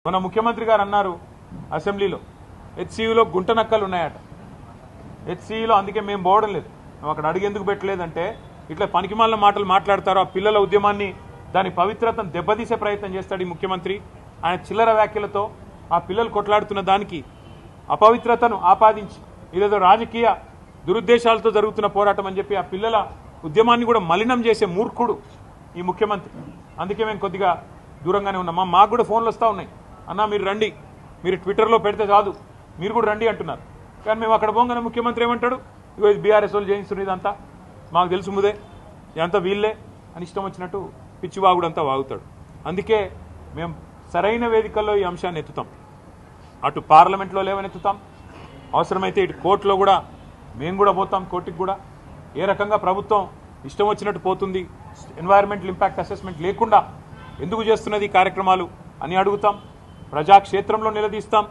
మన ముఖ్యమంత్రి గారు అన్నారు అసెంబ్లీలో హెచ్సియులో గుంట నక్కలు ఉన్నాయట. హెచ్సియులో అందుకే మేము పోవడం లేదు, మేము అక్కడ అడిగేందుకు పెట్టలేదంటే ఇట్లా పనికిమాలిన మాటలు మాట్లాడతారు. ఆ పిల్లల ఉద్యమాన్ని దాని పవిత్రతను దెబ్బతీసే ప్రయత్నం చేస్తాడు ఈ ముఖ్యమంత్రి. ఆయన చిల్లర వ్యాఖ్యలతో ఆ పిల్లలు కొట్లాడుతున్న దానికి అపవిత్రతను ఆపాదించి ఇదేదో రాజకీయ దురుద్దేశాలతో జరుగుతున్న పోరాటం అని చెప్పి ఆ పిల్లల ఉద్యమాన్ని కూడా మలినం చేసే మూర్ఖుడు ఈ ముఖ్యమంత్రి. అందుకే మేము కొద్దిగా దూరంగానే ఉన్నాం. మాకు కూడా ఫోన్లు వస్తూ ఉన్నాయి, అన్నా మీరు రండి, మీరు ట్విట్టర్లో పెడితే కాదు, మీరు కూడా రండి అంటున్నారు. కానీ మేము అక్కడ పోగానే ముఖ్యమంత్రి ఏమంటాడు, ఇగో బీఆర్ఎస్ వాళ్ళు చేయిస్తున్నారు, ఇదంతా మాకు తెలుసు ముదే, ఇదంతా వీళ్ళే అని ఇష్టం వచ్చినట్టు పిచ్చివాగుడంతా వాగుతాడు. అందుకే మేము సరైన వేదికల్లో ఈ అంశాన్ని ఎత్తుతాం. అటు పార్లమెంట్లో లేవనెత్తుతాం, అవసరమైతే ఇటు కోర్టులో కూడా మేము కూడా పోతాం. కోర్టుకి కూడా ఏ రకంగా ప్రభుత్వం ఇష్టం వచ్చినట్టు పోతుంది, ఎన్వైరన్మెంటల్ ఇంపాక్ట్ అసెస్మెంట్ లేకుండా ఎందుకు చేస్తున్నది ఈ కార్యక్రమాలు అని అడుగుతాం. ప్రజాక్షేత్రంలో నిలదీస్తాం.